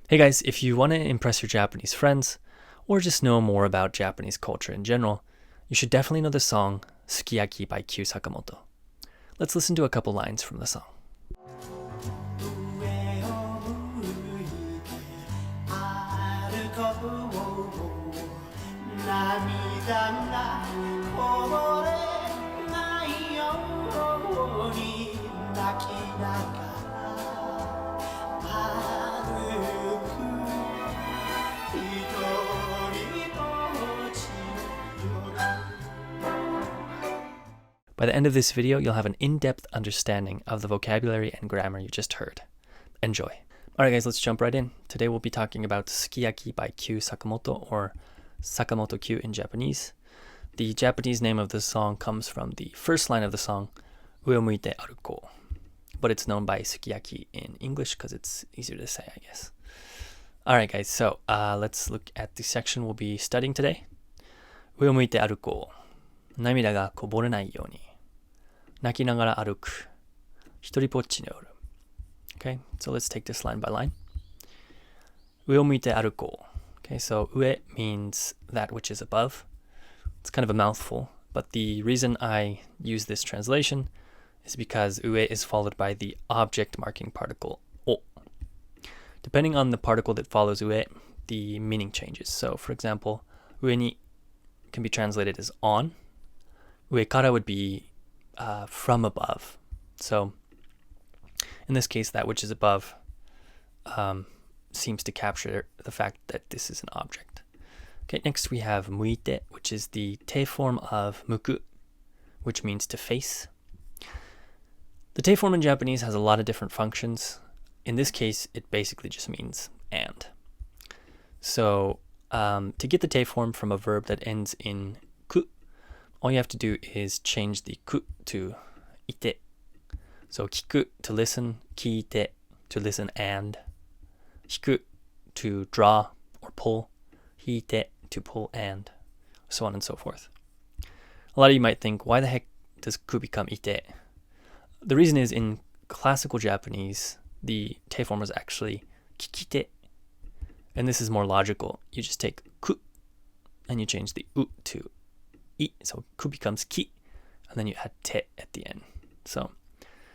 Hey guys, if you want to impress your Japanese friends, or just know more about Japanese culture in general, you should definitely know the song Sukiyaki by Kyu Sakamoto. Let's listen to a couple lines from the song. 涙がこぼれないように泣きながら歩く一人ぼっちの夜 By the end of this video, you'll have an in-depth understanding of the vocabulary and grammar you just heard. Enjoy. Alright guys, let's jump right in. Today we'll be talking about Sukiyaki by Kyu Sakamoto, or Sakamoto Kyu in Japanese. The Japanese name of this song comes from the first line of the song, Ue o muite aruko, but it's known by Sukiyaki in English because it's easier to say, I guess. Alright guys, so let's look at the section we'll be studying today. Ue o muite aruko, namida ga koborenai yoni, naki nagara aruku, hitoripochi no yoru. Okay, so let's take this line by line. Ue o muite aruko. Okay, so ue means that which is above. It's kind of a mouthful, but the reason I use this translation is because ue is followed by the object marking particle o. Depending on the particle that follows ue, the meaning changes. So for example, ue ni can be translated as on. Ue kara would be from above. So in this case, that which is above seems to capture the fact that this is an object. Okay, next we have muite, which is the te form of muku, which means to face. The te form in Japanese has a lot of different functions. In this case, it basically just means and. So to get the te form from a verb that ends in ku, all you have to do is change the ku to ite. So kiku to listen, kiite to listen and, hiku to draw or pull, hiite to pull and, so on and so forth. A lot of you might think, why the heck does ku become ite? The reason is in classical Japanese, the te form was actually kikite, and this is more logical. You just take ku and you change the u to i, so ku becomes ki, and then you add te at the end. So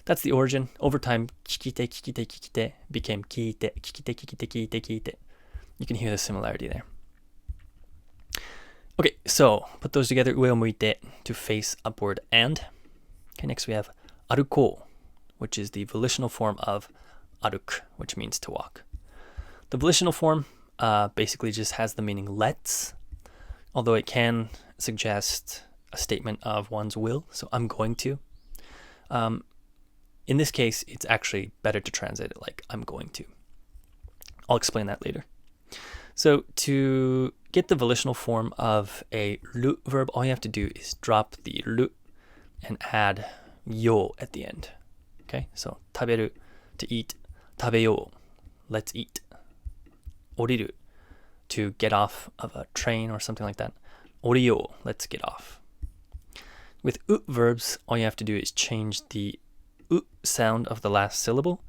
that's the origin. Over time, kikite, kikite, kikite became kiite, kikite, kikite, kiite, kiite. You can hear the similarity there. Okay, so put those together, ue o muite, to face upward and. Okay, next we have aruko, which is the volitional form of aruk, which means to walk. The volitional form basically just has the meaning let's, although it can suggest a statement of one's will, so I'm going to. In this case, it's actually better to translate it like I'm going to. I'll explain that later. So to get the volitional form of a ru verb, all you have to do is drop the ru and add yo at the end. Okay, so taberu, to eat, tabeyo, let's eat. Oriru, to get off of a train or something like that. Oriyo, let's get off. With u verbs, all you have to do is change the u sound of the last syllable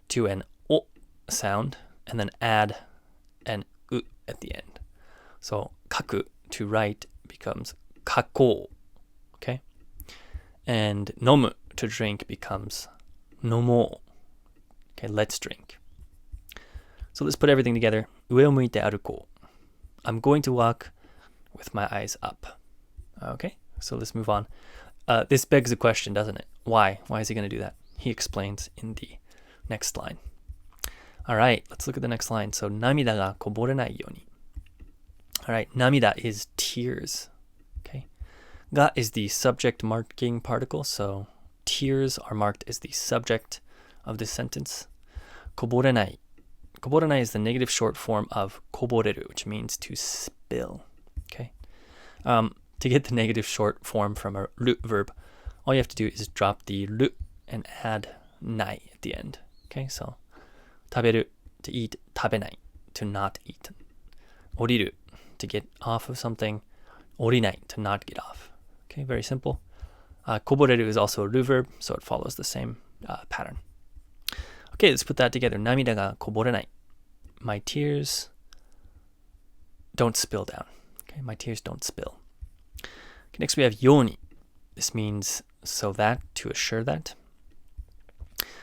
to an o sound and then add an u at the end. So kaku, to write, becomes kako, okay? And nomu, to drink, becomes nomo, okay, let's drink. So let's put everything together. Ue o muite aruko. I'm going to walk with my eyes up. Okay, so let's move on. This begs a question, doesn't it? Why? Why is he going to do that? He explains in the next line. All right, let's look at the next line. So, namida ga koborenai yoni. All right, namida is tears. Okay, ga is the subject marking particle, so tears are marked as the subject of this sentence. Koborenai. Koborenai is the negative short form of koboreru, which means to spill. Okay. To get the negative short form from a ru verb, all you have to do is drop the ru and add nai at the end. Okay, so taberu, to eat, tabenai, to not eat. Oriru, to get off of something. Orinai, to not get off. Okay, very simple. Koboreru is also a ru verb, so it follows the same pattern. Okay, let's put that together. Namida ga koborenai. my tears don't spill down. Okay, my tears don't spill. Okay, next we have yoni. This means so that, to assure that.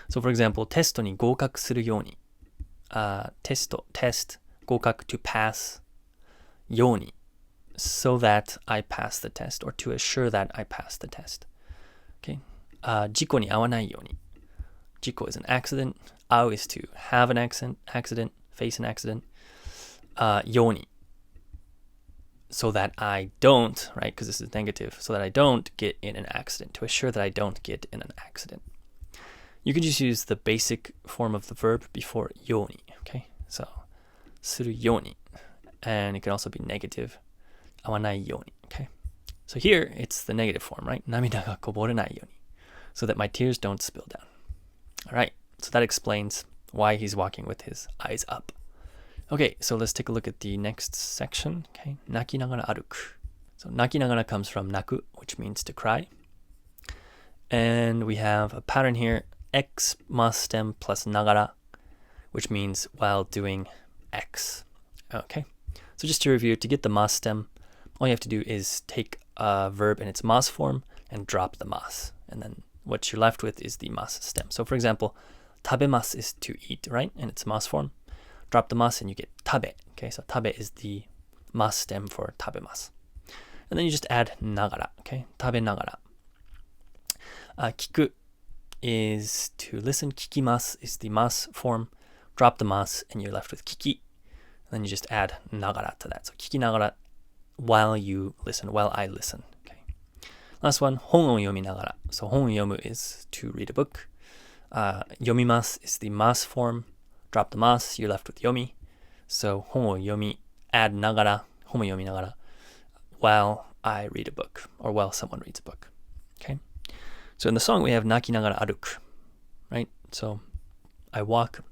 So for example, テストに合格するように。test, 合格 to pass, ように so that I pass the test, or to assure that I pass the test. Okay. 事故に遭わないように。事故 is an accident. 遭う is to have an accident, face an accident. ように so that I don't, right, because this is negative, so that I don't get in an accident, to assure that I don't get in an accident. You can just use the basic form of the verb before ように, okay? So, するように. And it can also be negative. 合わないように, okay? So here, it's the negative form, right? 涙がこぼれないように. So that my tears don't spill down. All right, so that explains why he's walking with his eyes up. Okay, so let's take a look at the next section. Okay, 泣きながら歩く. So 泣きながら comes from 泣く, which means to cry. And we have a pattern here, X mas stem plus ながら, which means while doing X. Okay, so just to review, to get the mas stem, all you have to do is take a verb in its mas form and drop the mas. And then what you're left with is the mas stem. So for example, 食べます is to eat, right? In its mas form. Drop the mas and you get 食べ. Okay, so 食べ is the mas stem for 食べます. And then you just add ながら. Okay, 食べながら. 聞く is to listen. 聞きます is the mas form. Drop the mas and you're left with 聞き. And then you just add ながら to that. So 聞きながら while you listen, while I listen. Okay. Last one, 本を読みながら. So 本を読む is to read a book. 読みます is the mas form. Drop the mas, you're left with 読み. So 本を読み add ながら, 本を読みながら while I read a book, or while someone reads a book. Okay. So in the song we have 泣きながら歩く, right? So I walk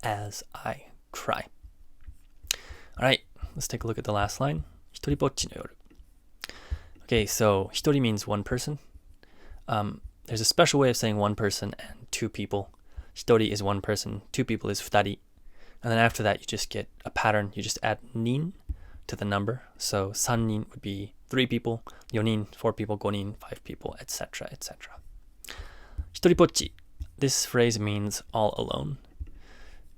as I cry. All right, let's take a look at the last line. 一人ぼっちの夜. Okay, so 一人 means one person. There's a special way of saying one person and two people. 一人 is one person, two people is 二人. And then after that, you just get a pattern. You just add 人 to the number. So 三人 would be three people, 四人 four people, 五人 five people, etc., etc. 一人ぼっち. This phrase means all alone.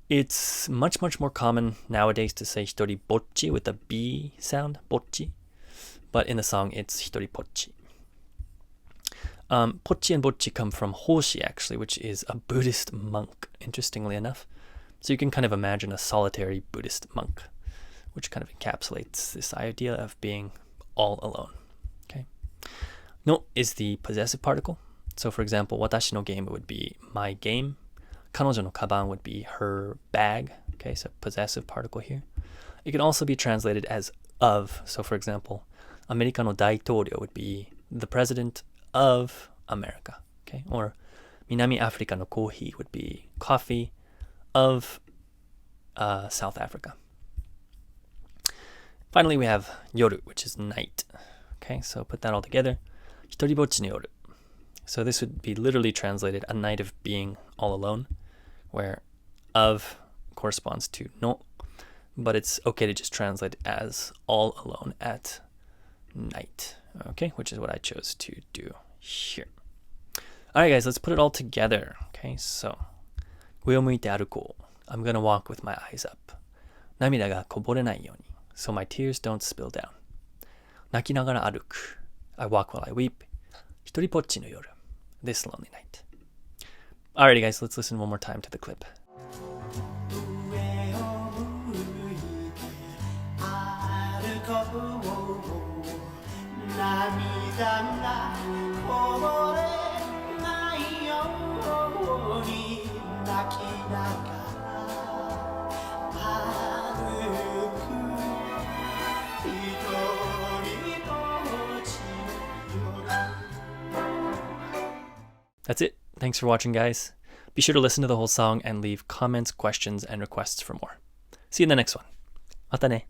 It's much, much more common nowadays to say 一人ぼっち with a B sound, ぼっち. But in the song, it's 一人ぼっち. Pochi and Bochi come from Hoshi, actually, which is a Buddhist monk, interestingly enough. So you can kind of imagine a solitary Buddhist monk, which kind of encapsulates this idea of being all alone. Okay. No is the possessive particle. So for example, watashi no game would be my game. Kanojo no kaban would be her bag. Okay, so possessive particle here. It can also be translated as of. So for example, America no daitōryō would be the president of America. Okay, or Minami Africa no kohi would be coffee of South Africa. Finally, we have yoru, which is night. Okay, so put that all together. Hitoribochi no yoru. So this would be literally translated a night of being all alone, where of corresponds to no, but it's okay to just translate as all alone at night. Okay, which is what I chose to do here. All right, guys, let's put it all together. Okay, so 上を向いて歩こう. I'm gonna walk with my eyes up. 涙がこぼれないように. So my tears don't spill down. 泣きながら歩く. I walk while I weep. 一人ぼっちの夜. This lonely night. Alrighty, guys, let's listen one more time to the clip. 涙がこぼれないように泣きながら歩く一人ぼっちの夜. That's it. Thanks for watching, guys. Be sure to listen to the whole song and leave comments, questions, and requests for more. See you in the next one. またね.